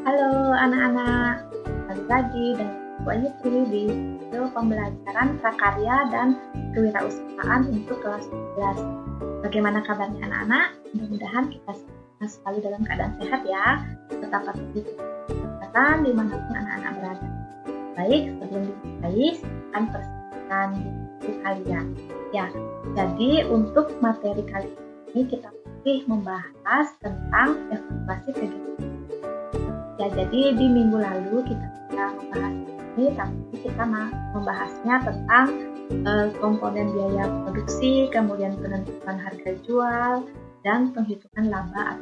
Halo anak-anak, kembali lagi dengan Bu Ayutri di video pembelajaran prakarya dan kewirausahaan untuk kelas 11. Bagaimana kabarnya anak-anak? Mudah-mudahan kita semua selalu dalam keadaan sehat ya, tetap patuhi kesehatan dimanapun anak-anak berada. Baik, sebelum dimulai, akan persiapkan buku kalian. Ya, jadi untuk materi kali ini kita masih membahas tentang evaluasi kegiatan. Ya, jadi di minggu lalu kita sudah membahas ini, tapi kita membahasnya tentang komponen biaya produksi, kemudian penentuan harga jual, dan penghitungan laba.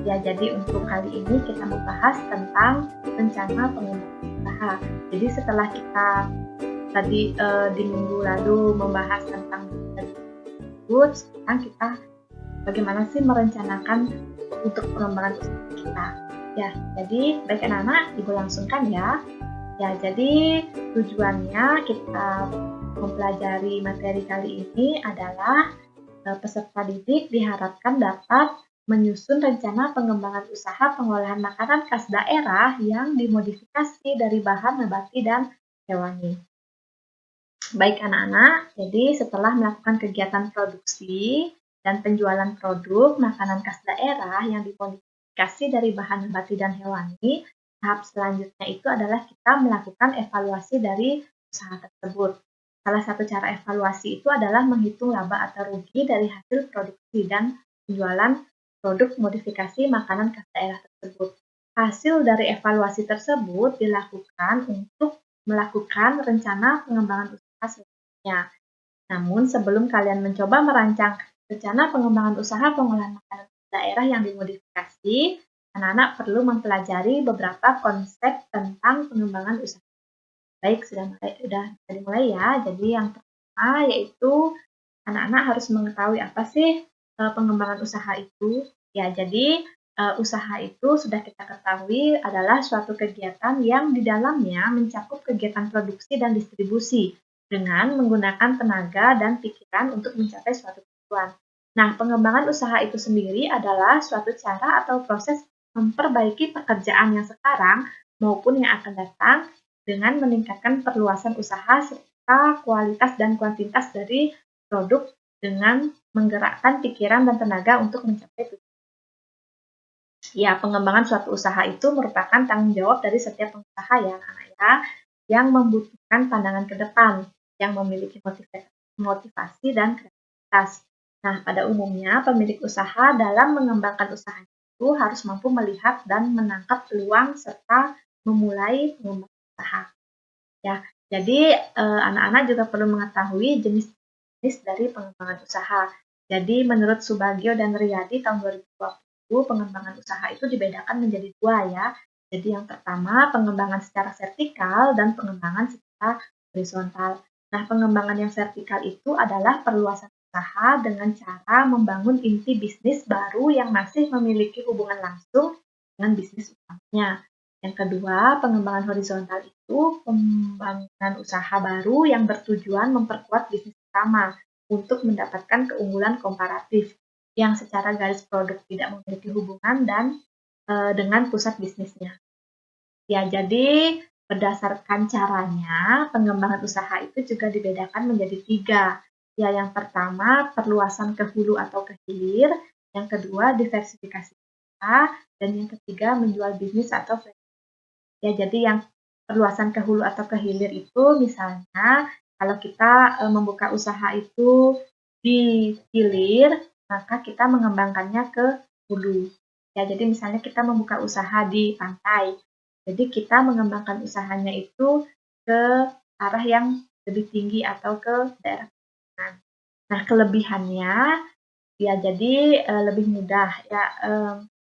Ya, jadi untuk kali ini kita membahas tentang rencana pengembangan usaha. Jadi setelah kita tadi di minggu lalu membahas tentang tersebut, sekarang kita bagaimana sih merencanakan untuk pengembangan usaha kita. Ya, jadi baik anak-anak, Ibu langsungkan ya. Ya, jadi tujuannya kita mempelajari materi kali ini adalah peserta didik diharapkan dapat menyusun rencana pengembangan usaha pengolahan makanan khas daerah yang dimodifikasi dari bahan nabati dan hewani. Baik anak-anak, jadi setelah melakukan kegiatan produksi dan penjualan produk makanan khas daerah yang dimodifikasi dari bahan nabati dan hewani, tahap selanjutnya itu adalah kita melakukan evaluasi dari usaha tersebut. Salah satu cara evaluasi itu adalah menghitung laba atau rugi dari hasil produksi dan penjualan produk modifikasi makanan khas daerah tersebut. Hasil dari evaluasi tersebut dilakukan untuk melakukan rencana pengembangan usaha selanjutnya. Namun sebelum kalian mencoba merancang rencana pengembangan usaha pengolahan makanan daerah yang dimodifikasi, anak-anak perlu mempelajari beberapa konsep tentang pengembangan usaha. Baik, sudah dimulai ya. Jadi yang pertama yaitu anak-anak harus mengetahui apa sih pengembangan usaha itu. Ya, jadi usaha itu sudah kita ketahui adalah suatu kegiatan yang di dalamnya mencakup kegiatan produksi dan distribusi dengan menggunakan tenaga dan pikiran untuk mencapai suatu tujuan. Nah, pengembangan usaha itu sendiri adalah suatu cara atau proses memperbaiki pekerjaan yang sekarang maupun yang akan datang dengan meningkatkan perluasan usaha serta kualitas dan kuantitas dari produk dengan menggerakkan pikiran dan tenaga untuk mencapai tujuan. Ya, pengembangan suatu usaha itu merupakan tanggung jawab dari setiap pengusaha ya, anak-anak ya, yang membutuhkan pandangan ke depan, yang memiliki motivasi dan kreativitas. Nah, pada umumnya pemilik usaha dalam mengembangkan usaha itu harus mampu melihat dan menangkap peluang serta memulai pengembangan usaha. Ya, jadi anak-anak juga perlu mengetahui jenis-jenis dari pengembangan usaha. Jadi menurut Subagio dan Riyadi tahun 2020 pengembangan usaha itu dibedakan menjadi dua ya. Jadi yang pertama pengembangan secara vertikal dan pengembangan secara horizontal. Nah, pengembangan yang vertikal itu adalah perluasan usaha dengan cara membangun inti bisnis baru yang masih memiliki hubungan langsung dengan bisnis utamanya. Yang kedua, pengembangan horizontal itu pembangunan usaha baru yang bertujuan memperkuat bisnis utama untuk mendapatkan keunggulan komparatif yang secara garis produk tidak memiliki hubungan dan dengan pusat bisnisnya. Ya, jadi berdasarkan caranya, pengembangan usaha itu juga dibedakan menjadi tiga. Ya, yang pertama perluasan ke hulu atau ke hilir, yang kedua diversifikasi usaha, dan yang ketiga menjual bisnis atau ya, jadi yang perluasan ke hulu atau ke hilir itu misalnya kalau kita membuka usaha itu di hilir, maka kita mengembangkannya ke hulu. Ya, jadi misalnya kita membuka usaha di pantai. Jadi kita mengembangkan usahanya itu ke arah yang lebih tinggi atau ke daerah pegunungan. Nah, kelebihannya ya jadi lebih mudah ya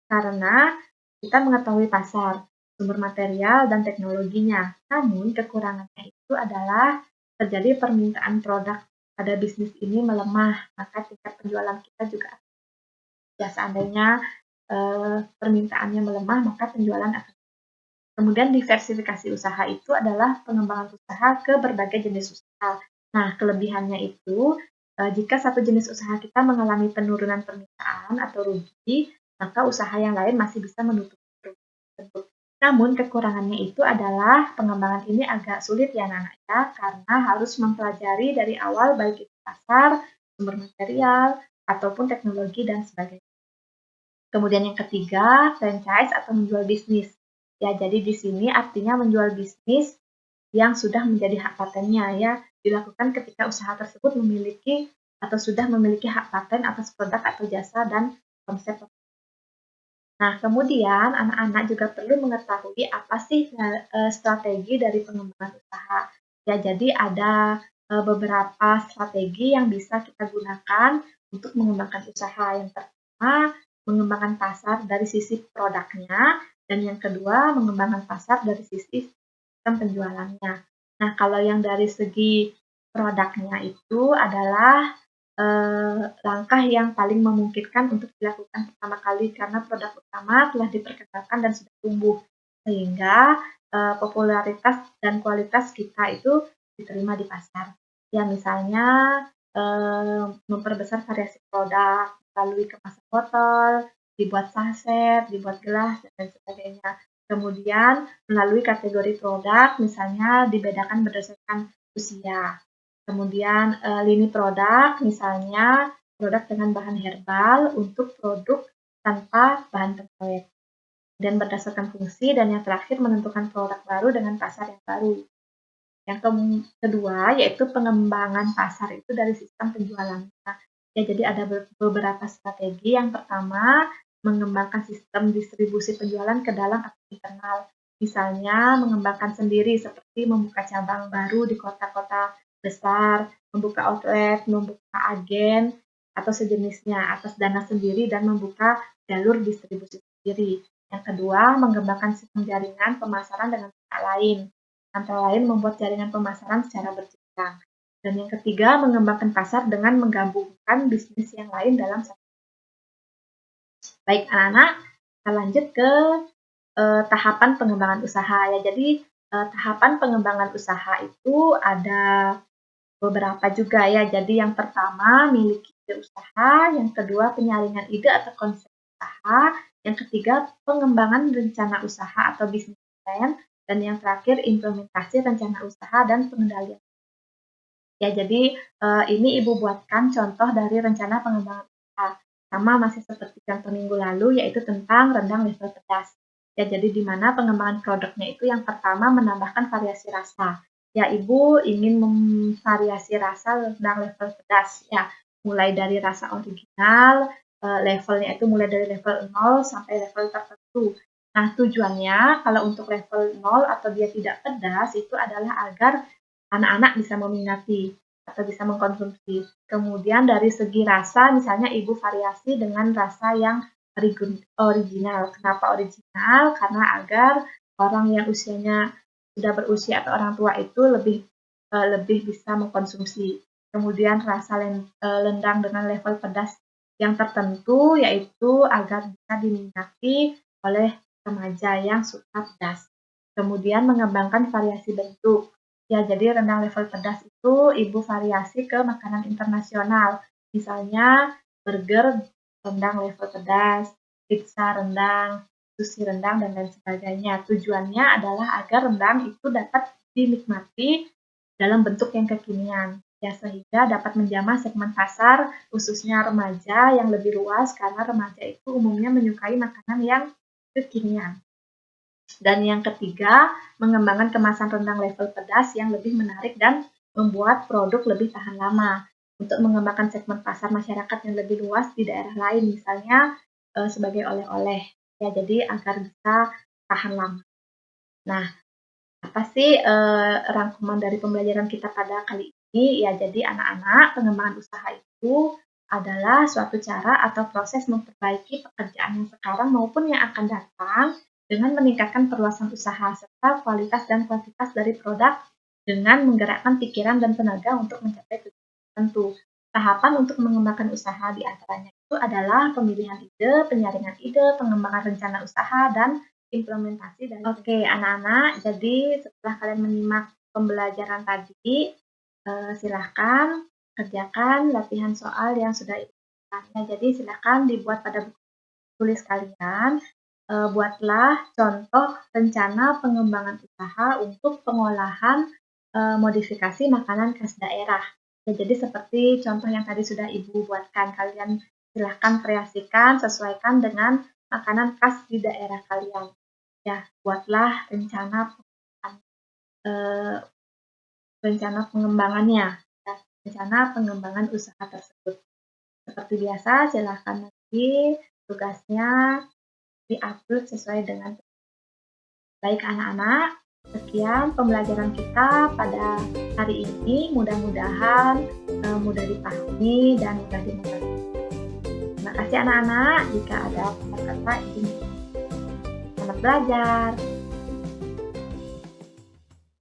karena kita mengetahui pasar, sumber material, dan teknologinya. Namun kekurangannya itu adalah terjadi permintaan produk pada bisnis ini melemah, maka tingkat penjualan kita juga ya seandainya permintaannya melemah, maka penjualan akan. Kemudian diversifikasi usaha itu adalah pengembangan usaha ke berbagai jenis usaha. Nah, kelebihannya itu jika satu jenis usaha kita mengalami penurunan permintaan atau rugi, maka usaha yang lain masih bisa menutup. tersebut. Namun kekurangannya itu adalah pengembangan ini agak sulit ya anak-anak ya, karena harus mempelajari dari awal baik itu pasar, sumber material, ataupun teknologi dan sebagainya. Kemudian yang ketiga, franchise atau menjual bisnis. Ya, jadi di sini artinya menjual bisnis yang sudah menjadi hak patennya ya, dilakukan ketika usaha tersebut memiliki atau sudah memiliki hak paten atas produk atau jasa dan konsep. Nah, kemudian anak-anak juga perlu mengetahui apa sih strategi dari pengembangan usaha. Ya, jadi ada beberapa strategi yang bisa kita gunakan untuk mengembangkan usaha. Yang pertama, mengembangkan pasar dari sisi produknya, dan yang kedua, mengembangkan pasar dari sisi sistem penjualannya. Nah, kalau yang dari segi produknya itu adalah langkah yang paling memungkinkan untuk dilakukan pertama kali karena produk utama telah diperkenalkan dan sudah tumbuh, sehingga popularitas dan kualitas kita itu diterima di pasar. Ya, misalnya memperbesar variasi produk melalui kemasan botol, dibuat saset, dibuat gelas, dan lain sebagainya. Kemudian melalui kategori produk, misalnya dibedakan berdasarkan usia. Kemudian lini produk, misalnya produk dengan bahan herbal untuk produk tanpa bahan pengawet. Dan berdasarkan fungsi, dan yang terakhir menentukan produk baru dengan pasar yang baru. Yang kedua yaitu pengembangan pasar itu dari sistem penjualan. Ya, jadi ada beberapa strategi. Yang pertama, mengembangkan sistem distribusi penjualan ke dalam atau internal. Misalnya mengembangkan sendiri seperti membuka cabang baru di kota-kota besar, membuka outlet, membuka agen, atau sejenisnya atas dana sendiri dan membuka jalur distribusi sendiri. Yang kedua, mengembangkan sistem jaringan pemasaran dengan pihak lain, antara lain membuat jaringan pemasaran secara berjenjang. Dan yang ketiga, mengembangkan pasar dengan menggabungkan bisnis yang lain dalam satu. Baik anak-anak, kita lanjut ke tahapan pengembangan usaha ya. Jadi tahapan pengembangan usaha itu ada beberapa juga ya. Jadi yang pertama miliki ide usaha, yang kedua penyaringan ide atau konsep usaha, yang ketiga pengembangan rencana usaha atau bisnis plan, dan yang terakhir implementasi rencana usaha dan pengendalian. Ya, jadi ini Ibu buatkan contoh dari rencana pengembangan usaha. Sama masih seperti contoh minggu lalu, yaitu tentang rendang level pedas. Ya, jadi di mana pengembangan produknya itu yang pertama menambahkan variasi rasa. Ya, Ibu ingin memvariasi rasa rendang level pedas. Ya, mulai dari rasa original, levelnya itu mulai dari level 0 sampai level tertentu. Nah, tujuannya kalau untuk level 0 atau dia tidak pedas itu adalah agar anak-anak bisa meminati atau bisa mengkonsumsi. Kemudian dari segi rasa, misalnya Ibu variasi dengan rasa yang original. Kenapa original? Karena agar orang yang usianya sudah berusia atau orang tua itu lebih bisa mengkonsumsi. Kemudian rasa lendang dengan level pedas yang tertentu, yaitu agar bisa diminati oleh remaja yang suka pedas. Kemudian mengembangkan variasi bentuk. Ya, jadi rendang level pedas itu Ibu variasi ke makanan internasional. Misalnya burger rendang level pedas, pizza rendang, sushi rendang, dan lain sebagainya. Tujuannya adalah agar rendang itu dapat dinikmati dalam bentuk yang kekinian. Ya, sehingga dapat menjamah segmen pasar, khususnya remaja yang lebih luas, karena remaja itu umumnya menyukai makanan yang kekinian. Dan yang ketiga, mengembangkan kemasan rendang level pedas yang lebih menarik dan membuat produk lebih tahan lama. Untuk mengembangkan segmen pasar masyarakat yang lebih luas di daerah lain, misalnya sebagai oleh-oleh. Ya, jadi agar bisa tahan lama. Nah, apa sih rangkuman dari pembelajaran kita pada kali ini? Ya, jadi anak-anak, pengembangan usaha itu adalah suatu cara atau proses memperbaiki pekerjaan yang sekarang maupun yang akan datang dengan meningkatkan perluasan usaha serta kualitas dan kuantitas dari produk dengan menggerakkan pikiran dan tenaga untuk mencapai tujuan tertentu. Tahapan untuk mengembangkan usaha di antaranya itu adalah pemilihan ide, penyaringan ide, pengembangan rencana usaha, dan implementasi dari. Oke, anak-anak, jadi setelah kalian menyimak pembelajaran tadi, silahkan kerjakan latihan soal yang sudah Ibu berikan. Jadi silahkan dibuat pada buku tulis kalian buatlah contoh rencana pengembangan usaha untuk pengolahan modifikasi makanan khas daerah. Ya, jadi seperti contoh yang tadi sudah Ibu buatkan, kalian silahkan kreasikan, sesuaikan dengan makanan khas di daerah kalian. Ya, buatlah eh, rencana pengembangannya, ya, rencana pengembangan usaha tersebut. Seperti biasa, silahkan nanti tugasnya di-upload sesuai dengan. Baik anak-anak, sekian pembelajaran kita pada hari ini. Mudah-mudahan mudah dipahami dan mudah dimengerti. Terima kasih anak-anak. Jika ada kata-kata, izin selamat belajar.